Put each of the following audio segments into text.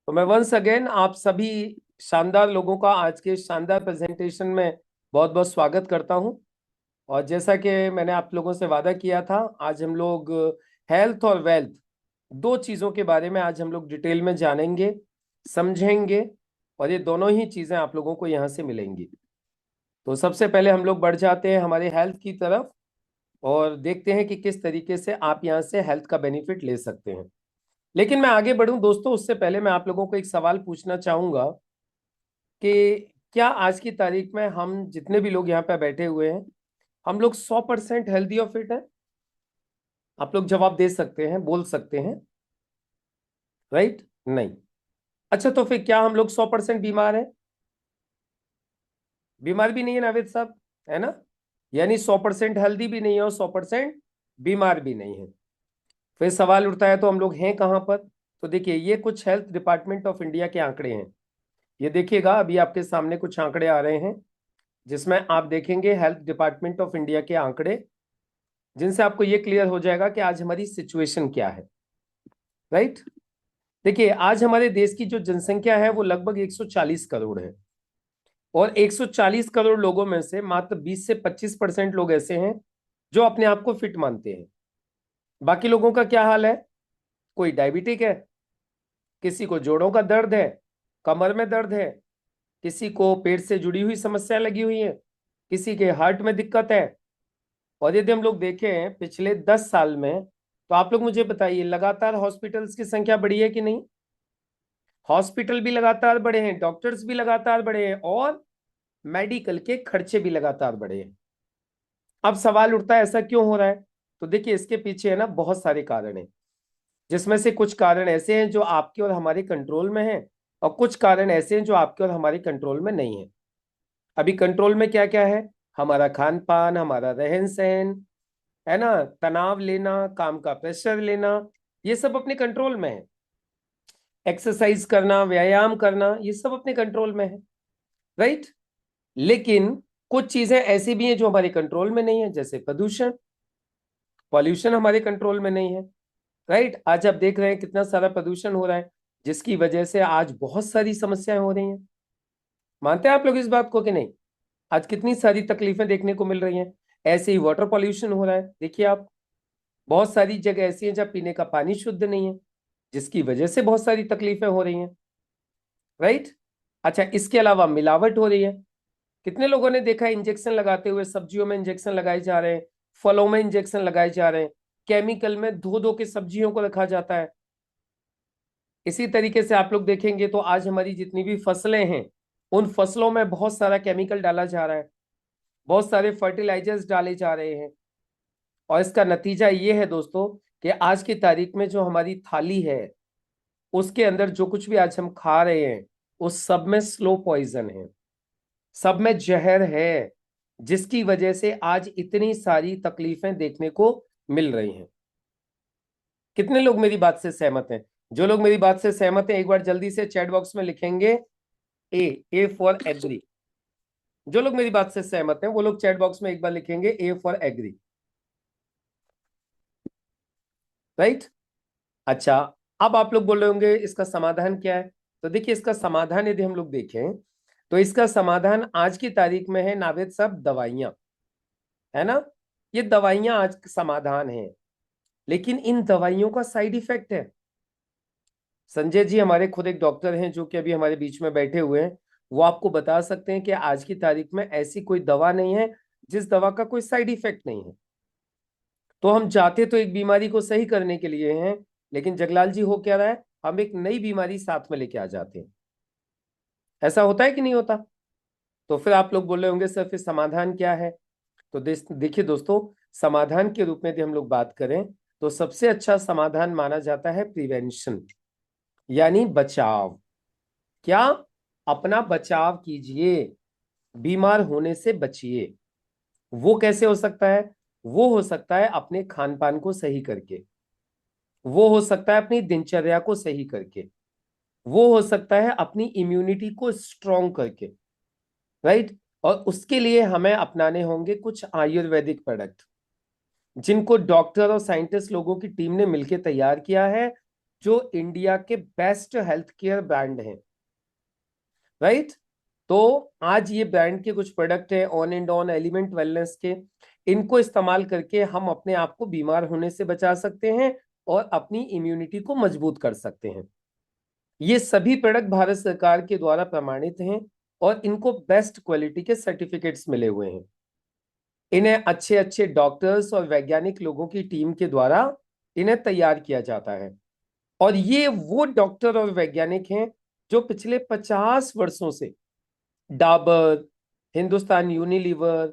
तो मैं once again आप सभी शानदार लोगों का आज के शानदार प्रेजेंटेशन में बहुत बहुत स्वागत करता हूं। और जैसा कि मैंने आप लोगों से वादा किया था, आज हम लोग हेल्थ और वेल्थ दो चीज़ों के बारे में आज हम लोग डिटेल में जानेंगे, समझेंगे। और ये दोनों ही चीज़ें आप लोगों को यहाँ से मिलेंगी। तो सबसे पहले हम लोग बढ़ जाते हैं हमारे हेल्थ की तरफ और देखते हैं कि किस तरीके से आप यहाँ से हेल्थ का बेनिफिट ले सकते हैं। लेकिन मैं आगे बढ़ूं दोस्तों, उससे पहले मैं आप लोगों को एक सवाल पूछना चाहूंगा कि क्या आज की तारीख में हम जितने भी लोग यहाँ पे बैठे हुए हैं, हम लोग 100% हेल्दी और फिट हैं? आप लोग जवाब दे सकते हैं, बोल सकते हैं, राइट? नहीं। अच्छा, तो फिर क्या हम लोग 100% बीमार हैं? बीमार भी नहीं है नावेद साहब, है ना? यानी 100% हेल्दी भी नहीं है और 100% बीमार भी नहीं है। फिर सवाल उठता है, तो हम लोग हैं कहाँ पर? तो देखिए, ये कुछ हेल्थ डिपार्टमेंट ऑफ इंडिया के आंकड़े हैं। ये देखिएगा, अभी आपके सामने कुछ आंकड़े आ रहे हैं जिसमें आप देखेंगे हेल्थ डिपार्टमेंट ऑफ इंडिया के आंकड़े, जिनसे आपको ये क्लियर हो जाएगा कि आज हमारी सिचुएशन क्या है, राइट? देखिए, आज हमारे देश की जो जनसंख्या है वो लगभग 140 करोड़ है। और 140 करोड़ लोगों में से मात्र 20 से 25% लोग ऐसे हैं जो अपने आप को फिट मानते हैं। बाकी लोगों का क्या हाल है? कोई डायबिटिक है, किसी को जोड़ों का दर्द है, कमर में दर्द है, किसी को पेट से जुड़ी हुई समस्या लगी हुई है, किसी के हार्ट में दिक्कत है। और यदि हम लोग देखें पिछले 10 साल में, तो आप लोग मुझे बताइए, लगातार हॉस्पिटल्स की संख्या बढ़ी है कि नहीं? हॉस्पिटल भी लगातार बढ़े हैं, डॉक्टर्स भी लगातार बढ़े हैं और मेडिकल के खर्चे भी लगातार बढ़े हैं। अब सवाल उठता है, ऐसा क्यों हो रहा है? तो देखिए, इसके पीछे है ना बहुत सारे कारण हैं, जिसमें से कुछ कारण ऐसे हैं जो आपके और हमारे कंट्रोल में हैं, और कुछ कारण ऐसे हैं जो आपके और हमारे कंट्रोल में नहीं है। अभी कंट्रोल में क्या क्या है? हमारा खान पान, हमारा रहन सहन, है ना, तनाव लेना, काम का प्रेशर लेना, ये सब अपने कंट्रोल में है। एक्सरसाइज करना, व्यायाम करना, ये सब अपने कंट्रोल में है, राइट? लेकिन कुछ चीजें ऐसी भी हैं जो हमारे कंट्रोल में नहीं है, जैसे प्रदूषण, पॉल्यूशन हमारे कंट्रोल में नहीं है, राइट? आज आप देख रहे हैं कितना सारा प्रदूषण हो रहा है, जिसकी वजह से आज बहुत सारी समस्याएं हो रही हैं। मानते हैं आप लोग इस बात को कि नहीं? आज कितनी सारी तकलीफें देखने को मिल रही हैं। ऐसे ही वाटर पॉल्यूशन हो रहा है, देखिए आप, बहुत सारी जगह ऐसी हैं जहाँ पीने का पानी शुद्ध नहीं है, जिसकी वजह से बहुत सारी तकलीफें हो रही हैं, राइट? अच्छा, इसके अलावा मिलावट हो रही है। कितने लोगों ने देखा है इंजेक्शन लगाते हुए, सब्जियों में इंजेक्शन लगाए जा रहे हैं, फलों में इंजेक्शन लगाए जा रहे हैं, केमिकल में धो धो के सब्जियों को रखा जाता है। इसी तरीके से आप लोग देखेंगे तो आज हमारी जितनी भी फसलें हैं, उन फसलों में बहुत सारा केमिकल डाला जा रहा है, बहुत सारे फर्टिलाइजर्स डाले जा रहे हैं। और इसका नतीजा ये है दोस्तों कि आज की तारीख में जो हमारी थाली है, उसके अंदर जो कुछ भी आज हम खा रहे हैं, उस सब में स्लो पॉइजन है, सब में जहर है, जिसकी वजह से आज इतनी सारी तकलीफें देखने को मिल रही हैं। कितने लोग मेरी बात से सहमत हैं? जो लोग मेरी बात से सहमत हैं, एक बार जल्दी से चैट बॉक्स में लिखेंगे ए फॉर एग्री। जो लोग मेरी बात से सहमत हैं वो लोग चैट बॉक्स में एक बार लिखेंगे ए फॉर एग्री, राइट? अच्छा, अब आप लोग बोल रहे होंगे इसका समाधान क्या है? तो देखिए, इसका समाधान यदि हम लोग देखें, तो इसका समाधान आज की तारीख में है नावेद साहब, दवाइयां, है ना? ये दवाइयां आज का समाधान है, लेकिन इन दवाइयों का साइड इफेक्ट है। संजय जी हमारे खुद एक डॉक्टर हैं जो कि अभी हमारे बीच में बैठे हुए हैं, वो आपको बता सकते हैं कि आज की तारीख में ऐसी कोई दवा नहीं है जिस दवा का कोई साइड इफेक्ट नहीं है। तो हम जाते तो एक बीमारी को सही करने के लिए हैं, लेकिन जगलाल जी हो क्या रहा है, हम एक नई बीमारी साथ में लेके आ जाते हैं। ऐसा होता है कि नहीं होता? तो फिर आप लोग बोल रहे होंगे सर फिर समाधान क्या है? तो देखिए दोस्तों, समाधान के रूप में यदि हम लोग बात करें, तो सबसे अच्छा समाधान माना जाता है प्रिवेंशन, यानी बचाव। क्या? अपना बचाव कीजिए, बीमार होने से बचिए। वो कैसे हो सकता है? वो हो सकता है अपने खान पान को सही करके, वो हो सकता है अपनी दिनचर्या को सही करके, वो हो सकता है अपनी इम्यूनिटी को स्ट्रॉन्ग करके, राइट? और उसके लिए हमें अपनाने होंगे कुछ आयुर्वेदिक प्रोडक्ट, जिनको डॉक्टर और साइंटिस्ट लोगों की टीम ने मिलकर तैयार किया है, जो इंडिया के बेस्ट हेल्थ केयर ब्रांड हैं, राइट। तो आज ये ब्रांड के कुछ प्रोडक्ट है on and on element wellness के, इनको इस्तेमाल करके हम अपने आप को बीमार होने से बचा सकते हैं और अपनी इम्यूनिटी को मजबूत कर सकते हैं। ये सभी प्रोडक्ट भारत सरकार के द्वारा प्रमाणित हैं और इनको बेस्ट क्वालिटी के सर्टिफिकेट्स मिले हुए हैं। इन्हें अच्छे अच्छे डॉक्टर्स और वैज्ञानिक लोगों की टीम के द्वारा इन्हें तैयार किया जाता है। और ये वो डॉक्टर और वैज्ञानिक हैं जो पिछले 50 वर्षों से डाबर, हिंदुस्तान यूनिलीवर,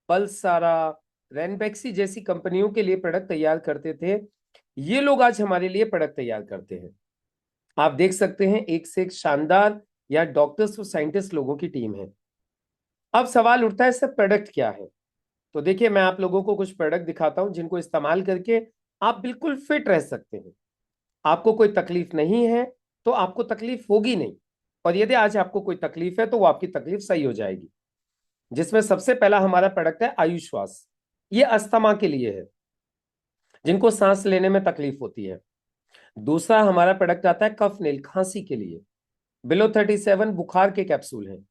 पल्सारा, रेनबेक्सी जैसी कंपनियों के लिए प्रोडक्ट तैयार करते थे। ये लोग आज हमारे लिए प्रोडक्ट तैयार करते हैं। आप देख सकते हैं एक से एक शानदार या डॉक्टर्स और साइंटिस्ट लोगों की टीम है। अब सवाल उठता है सर प्रोडक्ट क्या है। तो देखिए मैं आप लोगों को कुछ प्रोडक्ट दिखाता हूं जिनको इस्तेमाल करके आप बिल्कुल फिट रह सकते हैं। आपको कोई तकलीफ नहीं है तो आपको तकलीफ होगी नहीं, और यदि आज आपको कोई तकलीफ है तो वो आपकी तकलीफ सही हो जाएगी। जिसमें सबसे पहला हमारा प्रोडक्ट है आयुश्वास। ये अस्थमा के लिए है, जिनको सांस लेने में तकलीफ होती है। दूसरा हमारा प्रोडक्ट आता है कफ नील, खांसी के लिए। बिलो 37 बुखार के कैप्सूल हैं।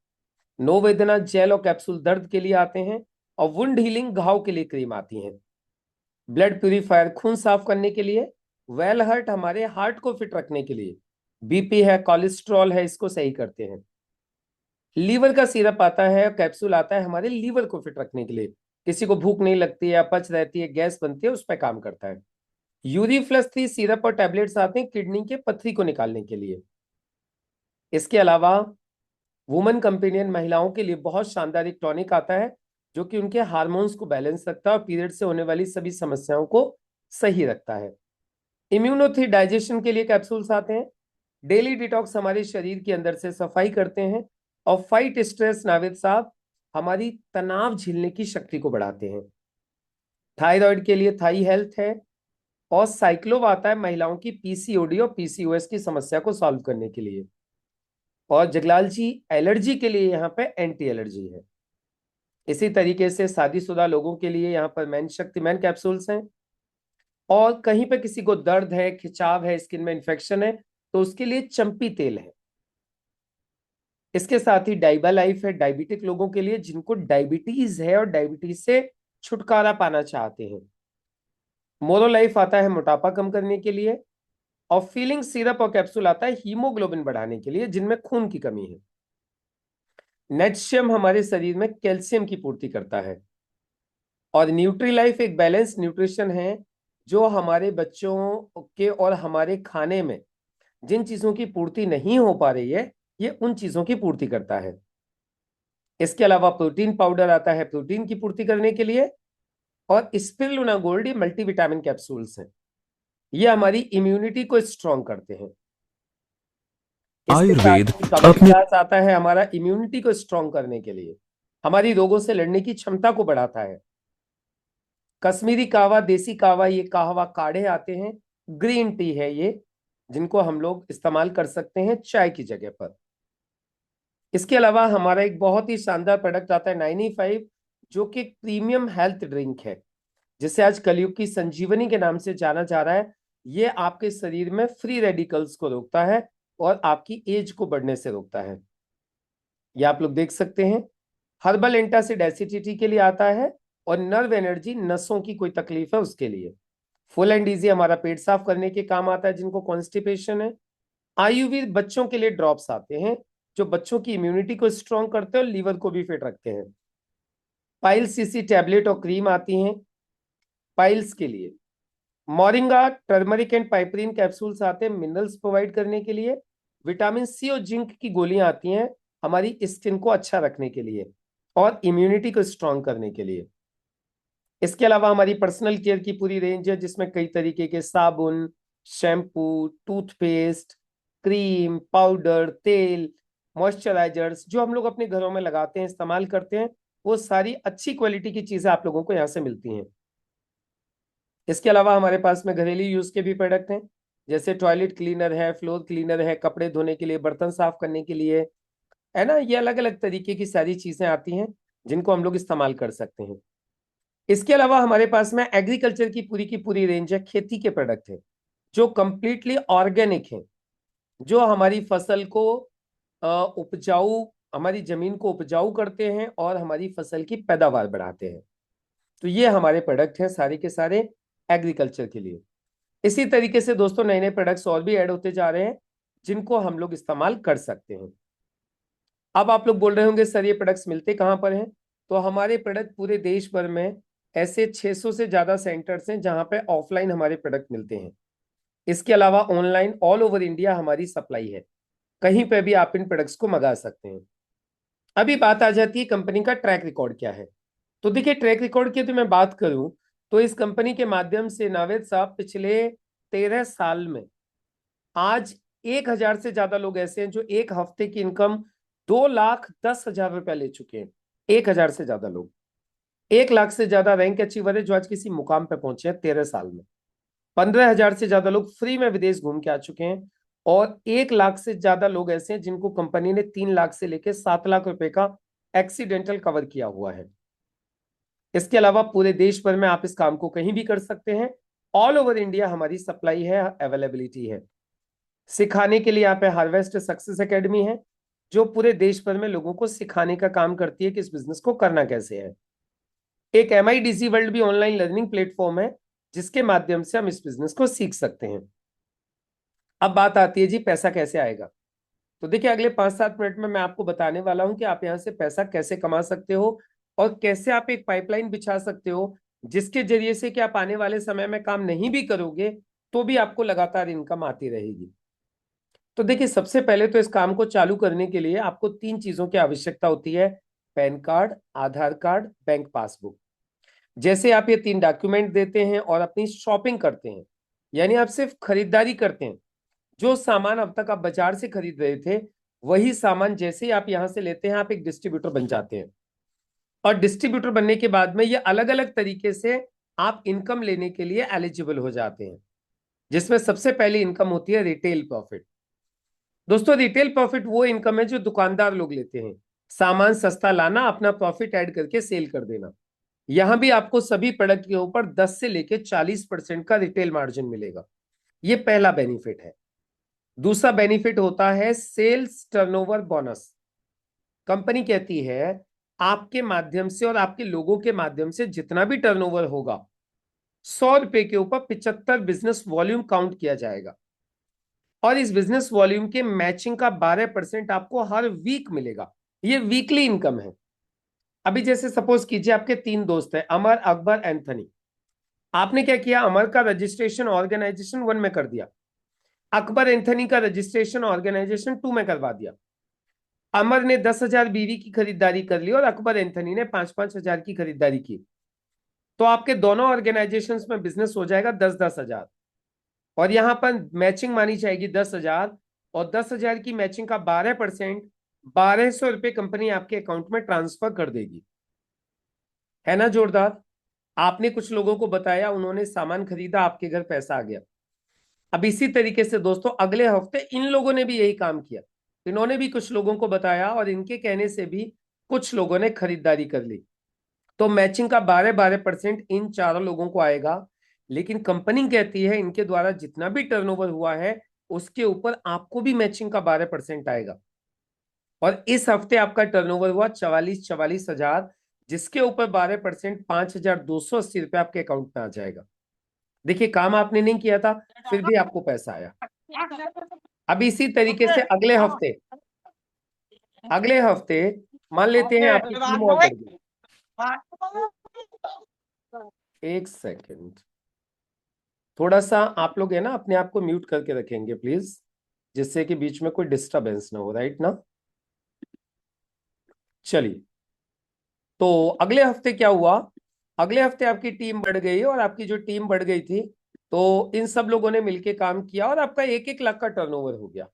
नो वेदना जेल और कैप्सूल दर्द के लिए आते हैं। और वुंड हीलिंग घाव के लिए क्रीम आती है। ब्लड प्यूरिफायर खून साफ करने के लिए। वेल हार्ट हमारे हार्ट को फिट रखने के लिए। बीपी है, कोलेस्ट्रॉल है, इसको सही करते हैं। लीवर का सिरप आता है, कैप्सूल आता है हमारे लीवर को फिट रखने के लिए। किसी को भूख नहीं लगती है, अपच रहती है, गैस बनती है, उस पर काम करता है। यूरीफ्लस 3 सिरप और टैबलेट्स आते हैं किडनी के पत्थरी को निकालने के लिए। इसके अलावा वुमेन कंपेनियन महिलाओं के लिए बहुत शानदार एक टॉनिक आता है जो कि उनके हार्मोन्स को बैलेंस रखता है और पीरियड से होने वाली सभी समस्याओं को सही रखता है। इम्यूनो3 डाइजेशन के लिए कैप्सूल्स आते हैं। डेली डिटॉक्स हमारे शरीर के अंदर से सफाई करते हैं। और फाइट स्ट्रेस नाविद साहब हमारी तनाव झेलने की शक्ति को बढ़ाते हैं। थायराइड के लिए थाई हेल्थ है। और साइक्लोव आता है महिलाओं की पीसीओडी और पीसीओएस की समस्या को सॉल्व करने के लिए। और जगलाल जी एलर्जी के लिए यहाँ पे एंटी एलर्जी है। इसी तरीके से शादीशुदा लोगों के लिए यहाँ पर मैन शक्ति मैन कैप्सूल्स हैं। और कहीं पे किसी को दर्द है, खिंचाव है, स्किन में इन्फेक्शन है तो उसके लिए चंपी तेल है। इसके साथ ही डाइबा लाइफ है डायबिटिक लोगों के लिए जिनको डायबिटीज है और डायबिटीज से छुटकारा पाना चाहते हैं। मोरो लाइफ आता है मोटापा कम करने के लिए। और फीलिंग सिरप और कैप्सूल आता है हीमोग्लोबिन बढ़ाने के लिए जिनमें खून की कमी है। नेटशियम हमारे शरीर में कैल्शियम की पूर्ति करता है। और न्यूट्री लाइफ एक बैलेंस न्यूट्रिशन है जो हमारे बच्चों के और हमारे खाने में जिन चीजों की पूर्ति नहीं हो पा रही है ये उन चीजों की पूर्ति करता है। इसके अलावा प्रोटीन पाउडर आता है प्रोटीन की पूर्ति करने के लिए। और स्पिरुलिना गोल्ड ये मल्टीविटामिन कैप्सूल्स हैं, ये हमारी इम्यूनिटी को स्ट्रॉन्ग करते हैं। इसके आयुर्वेद साथ कवच अपने ग्लास आता है हमारा इम्यूनिटी को स्ट्रॉन्ग करने के लिए, हमारी रोगों से लड़ने की क्षमता को बढ़ाता है। कश्मीरी कावा, देसी कावा, ये काहवा काढ़े आते हैं। ग्रीन टी है ये, जिनको हम लोग इस्तेमाल कर सकते हैं चाय की जगह पर। इसके अलावा हमारा एक बहुत ही शानदार प्रोडक्ट आता है 95, जो कि प्रीमियम हेल्थ ड्रिंक है जिसे आज कलयुग की संजीवनी के नाम से जाना जा रहा है। ये आपके शरीर में फ्री रेडिकल्स को रोकता है और आपकी एज को बढ़ने से रोकता है। ये आप लोग देख सकते हैं। हर्बल एंटासिड एसिडिटी के लिए आता है। और नर्व एनर्जी, नसों की कोई तकलीफ है उसके लिए। फुल एंड इजी हमारा पेट साफ करने के काम आता है जिनको कॉन्स्टिपेशन है। आयुर्वेद बच्चों के लिए ड्रॉप्स आते हैं जो बच्चों की इम्यूनिटी को स्ट्रॉन्ग करते हैं और लीवर को भी फिट रखते हैं। पाइल सीसी टैबलेट और क्रीम आती हैं पाइल्स के लिए। मोरिंगा, टर्मरिक एंड पाइपरीन कैप्सूल्स आते हैं मिनरल्स प्रोवाइड करने के लिए। विटामिन सी और जिंक की गोलियां आती हैं हमारी स्किन को अच्छा रखने के लिए और इम्यूनिटी को स्ट्रॉन्ग करने के लिए। इसके अलावा हमारी पर्सनल केयर की पूरी रेंज है जिसमें कई तरीके के साबुन, शैम्पू, टूथपेस्ट, क्रीम, पाउडर, तेल, मॉइस्चराइजर्स जो हम लोग अपने घरों में लगाते हैं, इस्तेमाल करते हैं, वो सारी अच्छी क्वालिटी की चीजें आप लोगों को यहाँ से मिलती हैं। इसके अलावा हमारे पास में घरेलू यूज के भी प्रोडक्ट हैं जैसे टॉयलेट क्लीनर है, फ्लोर क्लीनर है, कपड़े धोने के लिए, बर्तन साफ करने के लिए, है ना। ये अलग अलग तरीके की सारी चीजें आती हैं जिनको हम लोग इस्तेमाल कर सकते हैं। इसके अलावा हमारे पास में एग्रीकल्चर की पूरी रेंज है, खेती के प्रोडक्ट है जो कंप्लीटली ऑर्गेनिक हैं, जो हमारी फसल को उपजाऊ, हमारी जमीन को उपजाऊ करते हैं और हमारी फसल की पैदावार बढ़ाते हैं। तो ये हमारे प्रोडक्ट हैं सारे के सारे एग्रीकल्चर के लिए। इसी तरीके से दोस्तों नए नए प्रोडक्ट्स और भी ऐड होते जा रहे हैं जिनको हम लोग इस्तेमाल कर सकते हैं। अब आप लोग बोल रहे होंगे सर ये प्रोडक्ट्स मिलते कहाँ पर हैं? तो हमारे प्रोडक्ट पूरे देश भर में ऐसे 600 से ज्यादा सेंटर्स हैं जहां पे ऑफलाइन हमारे प्रोडक्ट मिलते हैं। इसके अलावा ऑनलाइन ऑल ओवर इंडिया हमारी सप्लाई है, कहीं पे भी आप इन प्रोडक्ट्स को मंगा सकते हैं। अभी बात आ जाती है कंपनी का ट्रैक रिकॉर्ड क्या है। तो देखिए ट्रैक रिकॉर्ड की तो मैं बात करूं तो इस कंपनी के माध्यम से नावेद साहब पिछले 13 साल में आज 1000 से ज्यादा लोग ऐसे हैं जो एक हफ्ते की इनकम 2,10,000 रुपया ले चुके हैं। 1000 से ज्यादा लोग, 1 लाख से ज्यादा रैंक अचीवर है जो आज किसी मुकाम पे पहुंचे हैं 13 साल में। 15,000 से ज्यादा लोग फ्री में विदेश घूम के आ चुके हैं और 1 लाख से ज्यादा लोग ऐसे हैं जिनको कंपनी ने 3 लाख से लेकर 7 लाख रुपए का एक्सीडेंटल कवर किया हुआ है। इसके अलावा पूरे देश भर में आप इस काम को कहीं भी कर सकते हैं। ऑल ओवर इंडिया हमारी सप्लाई है, अवेलेबिलिटी है। सिखाने के लिए यहाँ पे हार्वेस्ट सक्सेस एकेडमी है जो पूरे देश भर में लोगों को सिखाने का काम करती है कि इस बिजनेस को करना कैसे है। एक MIDC वर्ल्ड भी ऑनलाइन लर्निंग प्लेटफॉर्म है जिसके माध्यम से हम इस बिजनेस को सीख सकते हैं। अब बात आती है जी पैसा कैसे आएगा। तो देखिए अगले 5-7 मिनट में मैं आपको बताने वाला हूं कि आप यहां से पैसा कैसे कमा सकते हो और कैसे आप एक पाइपलाइन बिछा सकते हो जिसके जरिए से कि आप आने वाले समय में काम नहीं भी करोगे तो भी आपको लगातार इनकम आती रहेगी। तो देखिए सबसे पहले तो इस काम को चालू करने के लिए आपको 3 चीजों की आवश्यकता होती है, पैन कार्ड, आधार कार्ड, बैंक पासबुक। जैसे आप ये 3 डॉक्यूमेंट देते हैं और अपनी शॉपिंग करते हैं, यानी आप सिर्फ खरीदारी करते हैं, जो सामान अब तक आप बाजार से खरीद रहे थे वही सामान जैसे ही आप यहां से लेते हैं आप एक डिस्ट्रीब्यूटर बन जाते हैं। और डिस्ट्रीब्यूटर बनने के बाद में ये अलग अलग तरीके से आप इनकम लेने के लिए एलिजिबल हो जाते हैं, जिसमें सबसे पहली इनकम होती है रिटेल प्रॉफिट। दोस्तों रिटेल प्रॉफिट वो इनकम है जो दुकानदार लोग लेते हैं, सामान सस्ता लाना, अपना प्रॉफिट ऐड करके सेल कर देना। यहां भी आपको सभी प्रोडक्ट के ऊपर 10 से लेके 40% का रिटेल मार्जिन मिलेगा। ये पहला बेनिफिट है। दूसरा बेनिफिट होता है सेल्स टर्नओवर बोनस। कंपनी कहती है आपके माध्यम से और आपके लोगों के माध्यम से जितना भी टर्नओवर होगा 100 रुपए के ऊपर 75 बिजनेस वॉल्यूम काउंट किया जाएगा और इस बिजनेस वॉल्यूम के मैचिंग का 12% आपको हर वीक मिलेगा। ये वीकली इनकम है। अभी जैसे सपोज कीजिए आपके 3 दोस्त हैं, अमर, अकबर, एंथनी। आपने क्या किया, अमर का रजिस्ट्रेशन ऑर्गेनाइजेशन 1 में कर दिया, अकबर एंथनी का रजिस्ट्रेशन ऑर्गेनाइजेशन 2 में करवा दिया। अमर ने 10,000 बीवी की खरीदारी कर ली और अकबर एंथनी ने 5,000 की खरीदारी की। तो आपके दोनों ऑर्गेनाइजेशंस में बिजनेस हो जाएगा 10,000 और यहां पर मैचिंग मानी जाएगी 10,000 और 10,000 की मैचिंग का 12% 1,200 रुपए कंपनी आपके अकाउंट में ट्रांसफर कर देगी। है ना जोरदार। आपने कुछ लोगों को बताया, उन्होंने सामान खरीदा, आपके घर पैसा आ गया। अब इसी तरीके से दोस्तों अगले हफ्ते इन लोगों ने भी यही काम किया, इन्होंने भी कुछ लोगों को बताया और इनके कहने से भी कुछ लोगों ने खरीदारी कर ली। तो मैचिंग का 12% इन चारों लोगों को आएगा। लेकिन कंपनी कहती है इनके द्वारा जितना भी टर्नओवर हुआ है उसके ऊपर आपको भी मैचिंग का 12% आएगा। और इस हफ्ते आपका टर्नओवर हुआ 44,000, जिसके ऊपर 12% 5,280 रुपए आपके अकाउंट में आ जाएगा। देखिए काम आपने नहीं किया था फिर भी आपको पैसा आया। अब इसी तरीके से अगले हफ्ते मान लेते हैं आपकी टीम और बढ़ गई। एक सेकंड, थोड़ा सा आप लोग है ना अपने आप को म्यूट करके रखेंगे प्लीज, जिससे कि बीच में कोई डिस्टरबेंस ना हो, राइट ना। चलिए, तो अगले हफ्ते क्या हुआ, अगले हफ्ते आपकी टीम बढ़ गई और आपकी जो टीम बढ़ गई थी तो इन सब लोगों ने मिलकर काम किया और आपका 1-1 लाख का टर्नओवर हो गया।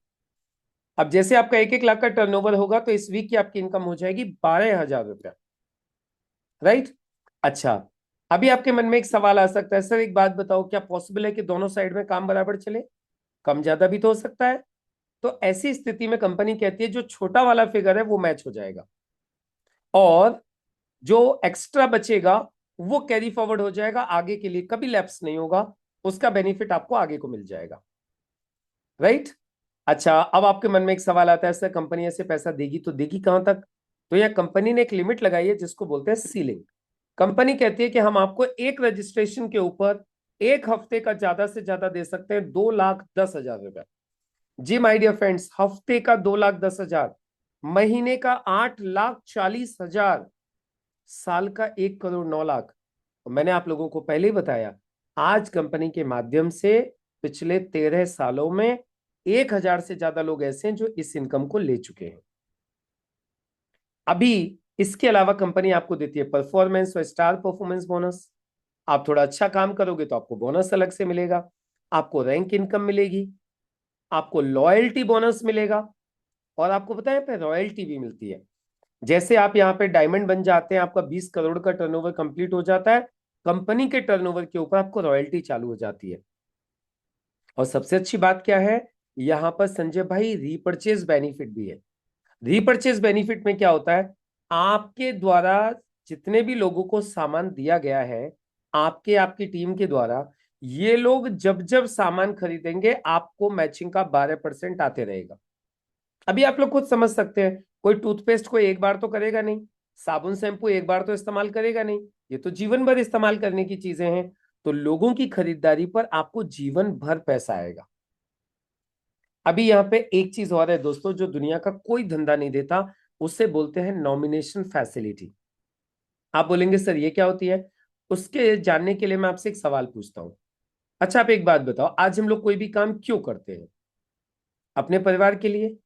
अब जैसे आपका 1-1 लाख का टर्नओवर होगा तो इस वीक की आपकी इनकम हो जाएगी 12,000 रुपया, राइट। अच्छा, अभी आपके मन में एक सवाल आ सकता है, सर एक बात बताओ, क्या पॉसिबल है कि दोनों साइड में काम बराबर चले? कम ज्यादा भी तो हो सकता है। तो ऐसी स्थिति में कंपनी कहती है जो छोटा वाला फिगर है वो मैच हो जाएगा और जो एक्स्ट्रा बचेगा वो कैरी फॉरवर्ड हो जाएगा, आगे के लिए कभी लैप्स नहीं होगा। उसका बेनिफिट आपको आगे को मिल जाएगा, राइट। अच्छा, अब आपके मन में एक सवाल आता है, सर कंपनी ऐसे पैसा देगी तो देगी कहां तक? तो यह कंपनी ने एक लिमिट लगाई है जिसको बोलते हैं सीलिंग। कंपनी कहती है कि हम आपको एक रजिस्ट्रेशन के ऊपर एक हफ्ते का ज्यादा से ज्यादा दे सकते हैं 2,10,000 रुपए। जी माय डियर फ्रेंड्स, हफ्ते का 2,10,000, महीने का 8,40,000, साल का 1,09,00,000। मैंने आप लोगों को पहले ही बताया, आज कंपनी के माध्यम से पिछले 13 सालों में 1,000 से ज्यादा लोग ऐसे हैं जो इस इनकम को ले चुके हैं। अभी इसके अलावा कंपनी आपको देती है परफॉर्मेंस और स्टार परफॉर्मेंस बोनस। आप थोड़ा अच्छा काम करोगे तो आपको बोनस अलग से मिलेगा, आपको रैंक इनकम मिलेगी, आपको लॉयल्टी बोनस मिलेगा, और आपको पता है पे रॉयल्टी भी मिलती है। जैसे आप यहाँ पे डायमंड बन जाते हैं, आपका 20 करोड़ का टर्नओवर कंप्लीट हो जाता है, कंपनी के टर्नओवर के ऊपर आपको रॉयल्टी चालू हो जाती है। और सबसे अच्छी बात क्या है, यहां पर संजय भाई रीपर्चेज बेनिफिट भी है। रीपर्चेज बेनिफिट में क्या होता है, आपके द्वारा जितने भी लोगों को सामान दिया गया है, आपकी टीम के द्वारा, ये लोग जब जब सामान खरीदेंगे आपको मैचिंग का 12% आते रहेगा। अभी आप लोग खुद समझ सकते हैं, कोई टूथपेस्ट को एक बार तो करेगा नहीं, साबुन शैम्पू एक बार तो इस्तेमाल करेगा नहीं, ये तो जीवन भर इस्तेमाल करने की चीजें हैं। तो लोगों की खरीदारी पर आपको जीवन भर पैसा आएगा। अभी यहाँ पे एक चीज और है दोस्तों, जो दुनिया का कोई धंधा नहीं देता, उसे बोलते हैं नॉमिनेशन फैसिलिटी। आप बोलेंगे सर ये क्या होती है? उसके जानने के लिए मैं आपसे एक सवाल पूछता हूं। अच्छा, आप एक बात बताओ, आज हम लोग कोई भी काम क्यों करते हैं? अपने परिवार के लिए,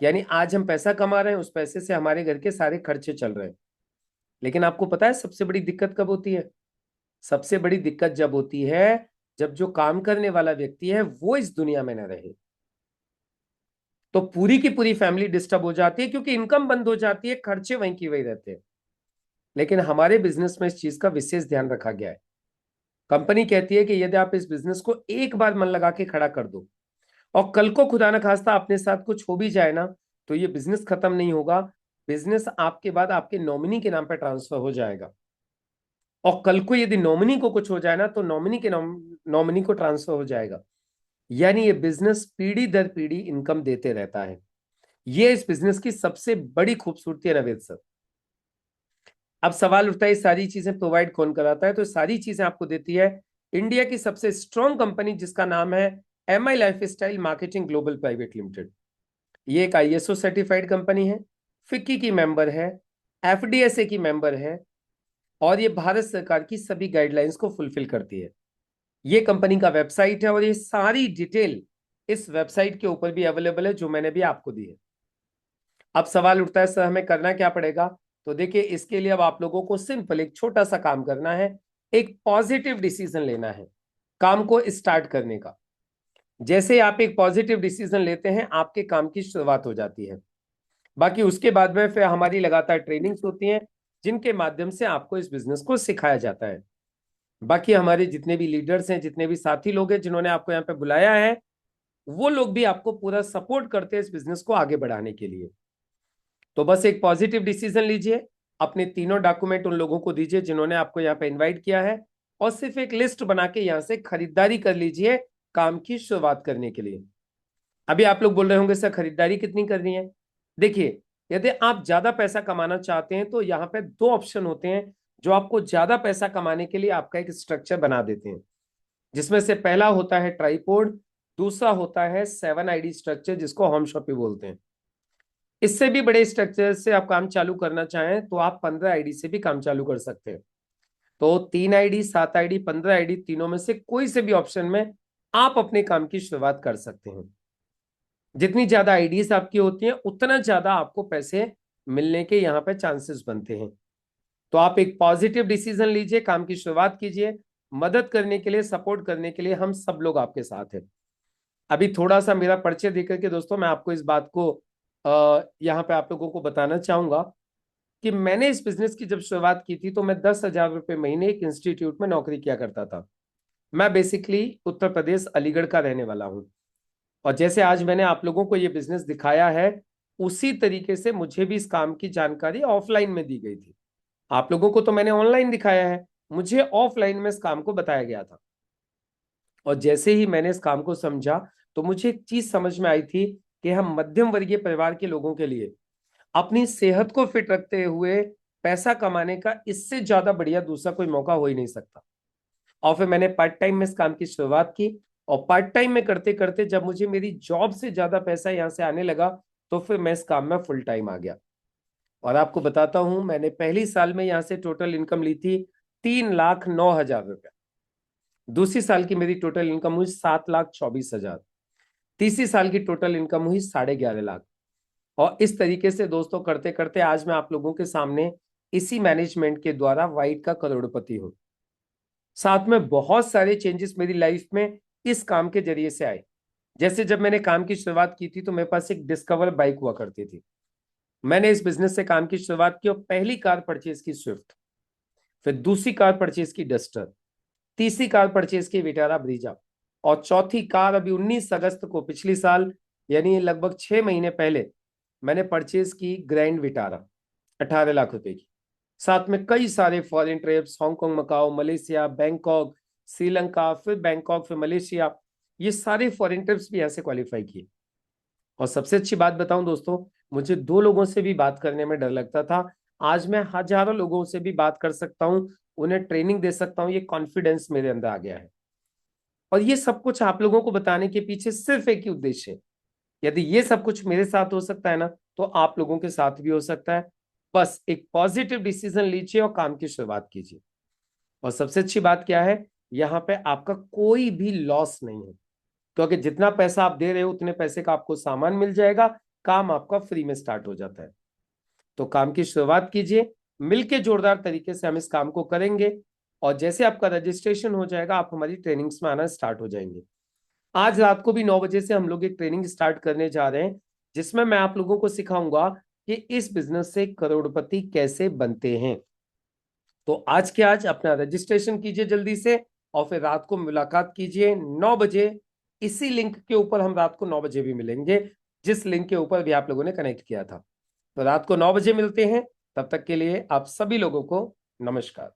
यानी आज हम पैसा कमा रहे हैं, उस पैसे से हमारे घर के सारे खर्चे चल रहे हैं। लेकिन आपको पता है सबसे बड़ी दिक्कत कब होती है? सबसे बड़ी दिक्कत जब होती है, जब जो काम करने वाला व्यक्ति है वो इस दुनिया में न रहे, तो पूरी की पूरी फैमिली डिस्टर्ब हो जाती है, क्योंकि इनकम बंद हो जाती है, खर्चे वहीं की वहीं रहते हैं। लेकिन हमारे बिजनेस में इस चीज का विशेष ध्यान रखा गया है। कंपनी कहती है कि यदि आप इस बिजनेस को एक बार मन लगा के खड़ा कर दो, और कल को खुदा न खास्ता अपने साथ कुछ हो भी जाए ना, तो ये बिजनेस खत्म नहीं होगा, बिजनेस आपके बाद आपके नॉमिनी के नाम पर ट्रांसफर हो जाएगा। और कल को यदि नॉमिनी को कुछ हो जाए ना, तो नॉमिनी के नॉमिनी को ट्रांसफर हो जाएगा। यानी ये बिजनेस पीढ़ी दर पीढ़ी इनकम देते रहता है। ये इस बिजनेस की सबसे बड़ी खूबसूरती है नवेद सर। अब सवाल उठता है सारी चीजें प्रोवाइड कौन कराता है? तो सारी चीजें आपको देती है इंडिया की सबसे स्ट्रॉन्ग कंपनी, जिसका नाम है MI lifestyle marketing global private limited. ये एक ISO सर्टिफाइड कंपनी है, फिक्की की मेंबर है, FDSA की मेंबर है, और ये भारत सरकार की सभी गाइडलाइंस को फुलफिल करती है। ये कंपनी का वेबसाइट है, और ये सारी डिटेल इस वेबसाइट के ऊपर भी अवेलेबल है, जो मैंने भी आपको दी है। अब सवाल उठता है सर हमें करना क्या पड़ेगा? तो देखिए, इसके लिए अब आप लोगों को सिंपल एक छोटा सा काम करना है, एक पॉजिटिव डिसीजन लेना है काम को स्टार्ट करने का। जैसे आप एक पॉजिटिव डिसीजन लेते हैं, आपके काम की शुरुआत हो जाती है। बाकी उसके बाद में फिर हमारी लगातार ट्रेनिंग्स होती हैं, जिनके माध्यम से आपको इस बिजनेस को सिखाया जाता है। बाकी हमारे जितने भी लीडर्स हैं, जितने भी साथी लोग हैं जिन्होंने आपको यहाँ पे बुलाया है, वो लोग भी आपको पूरा सपोर्ट करते हैं इस बिजनेस को आगे बढ़ाने के लिए। तो बस एक पॉजिटिव डिसीजन लीजिए, अपने तीनों डॉक्यूमेंट उन लोगों को दीजिए जिन्होंने आपको यहाँ पे इनवाइट किया है, और सिर्फ एक लिस्ट बना के यहाँ से खरीदारी कर लीजिए काम की शुरुआत करने के लिए। अभी आप लोग बोल रहे होंगे सर खरीदारी कितनी करनी है? देखिए, यदि आप ज्यादा पैसा कमाना चाहते हैं तो यहाँ पे दो ऑप्शन होते हैं जो आपको ज्यादा पैसा कमाने के लिए आपका एक स्ट्रक्चर बना देते हैं, जिसमें से पहला होता है ट्राइपोड, दूसरा होता है 7 ID स्ट्रक्चर, जिसको होम शॉपी बोलते हैं। इससे भी बड़े स्ट्रक्चर से आप काम चालू करना चाहें तो आप 15 ID से भी काम चालू कर सकते हैं। तो 3 ID, 7 ID, 15 ID, तीनों में से कोई से भी ऑप्शन में आप अपने काम की शुरुआत कर सकते हैं। जितनी ज्यादा आइडियाज आपकी होती हैं, उतना ज्यादा आपको पैसे मिलने के यहाँ पे चांसेस बनते हैं। तो आप एक पॉजिटिव डिसीजन लीजिए, काम की शुरुआत कीजिए। मदद करने के लिए, सपोर्ट करने के लिए हम सब लोग आपके साथ हैं। अभी थोड़ा सा मेरा परिचय देकर के दोस्तों, मैं आपको इस बात को यहाँ पे आप लोगों को बताना चाहूंगा कि मैंने इस बिजनेस की जब शुरुआत की थी, तो मैं 10,000 रुपये महीने एक इंस्टीट्यूट में नौकरी किया करता था। मैं बेसिकली उत्तर प्रदेश अलीगढ़ का रहने वाला हूँ, और जैसे आज मैंने आप लोगों को ये बिजनेस दिखाया है, उसी तरीके से मुझे भी इस काम की जानकारी ऑफलाइन में दी गई थी। आप लोगों को तो मैंने ऑनलाइन दिखाया है, मुझे ऑफलाइन में इस काम को बताया गया था। और जैसे ही मैंने इस काम को समझा तो मुझे एक चीज समझ में आई थी कि हम मध्यम वर्गीय परिवार के लोगों के लिए अपनी सेहत को फिट रखते हुए पैसा कमाने का इससे ज्यादा बढ़िया दूसरा कोई मौका हो ही नहीं सकता। और फिर मैंने पार्ट टाइम में इस काम की शुरुआत की, और पार्ट टाइम में करते करते जब मुझे मेरी जॉब से ज्यादा पैसा यहाँ से आने लगा तो फिर मैं इस काम में फुल टाइम आ गया। और आपको बताता हूं, मैंने पहली साल में यहाँ से टोटल इनकम ली थी 3,09,000 रुपया। दूसरी साल की मेरी टोटल इनकम हुई 7,24,000। तीसरी साल की टोटल इनकम हुई 11.5 लाख। और इस तरीके से दोस्तों करते करते आज मैं आप लोगों के सामने इसी मैनेजमेंट के द्वारा वाइट का करोड़पति हूं। साथ में बहुत सारे चेंजेस मेरी लाइफ में इस काम के जरिए से आए। जैसे जब मैंने काम की शुरुआत की थी तो मेरे पास एक डिस्कवर बाइक हुआ करती थी। मैंने इस बिजनेस से काम की शुरुआत की और पहली कार परचेज की स्विफ्ट, फिर दूसरी कार परचेज की डस्टर, तीसरी कार परचेज की विटारा ब्रीजा, और चौथी कार अभी 19 अगस्त को पिछली साल यानी लगभग 6 महीने पहले मैंने परचेज की ग्रैंड विटारा 18 लाख रुपए की। साथ में कई सारे foreign trips, Hong Kong, Macau, Malaysia, Bangkok, Sri Lanka, फिर बैंकॉक, फिर मलेशिया, ये सारे फॉरेन ट्रिप्स भी यहाँ से क्वालिफाई किए। और सबसे अच्छी बात बताऊं दोस्तों, मुझे 2 लोगों से भी बात करने में डर लगता था। आज मैं हजारों लोगों से भी बात कर सकता हूं, उन्हें ट्रेनिंग दे सकता हूं। ये कॉन्फिडेंस मेरे अंदर आ गया है। और ये सब कुछ आप लोगों को बताने के पीछे सिर्फ एक ही उद्देश्य है। यदि ये सब कुछ मेरे साथ हो सकता है ना, तो आप लोगों के साथ भी हो सकता है। बस एक पॉजिटिव डिसीजन लीजिए और काम की शुरुआत कीजिए। और सबसे अच्छी बात क्या है, यहाँ पे आपका कोई भी लॉस नहीं है, क्योंकि जितना पैसा आप दे रहे हो उतने पैसे का आपको सामान मिल जाएगा। काम आपका फ्री में स्टार्ट हो जाता है। तो काम की शुरुआत कीजिए, मिलके जोरदार तरीके से हम इस काम को करेंगे। और जैसे आपका रजिस्ट्रेशन हो जाएगा आप हमारी ट्रेनिंग्स में आना स्टार्ट हो जाएंगे। आज रात को भी 9 बजे से हम लोग एक ट्रेनिंग स्टार्ट करने जा रहे हैं, जिसमें मैं आप लोगों को सिखाऊंगा कि इस बिजनेस से करोड़पति कैसे बनते हैं। तो आज के आज अपना रजिस्ट्रेशन कीजिए जल्दी से, और फिर रात को मुलाकात कीजिए 9 बजे। इसी लिंक के ऊपर हम रात को 9 बजे भी मिलेंगे, जिस लिंक के ऊपर भी आप लोगों ने कनेक्ट किया था। तो रात को 9 बजे मिलते हैं। तब तक के लिए आप सभी लोगों को नमस्कार।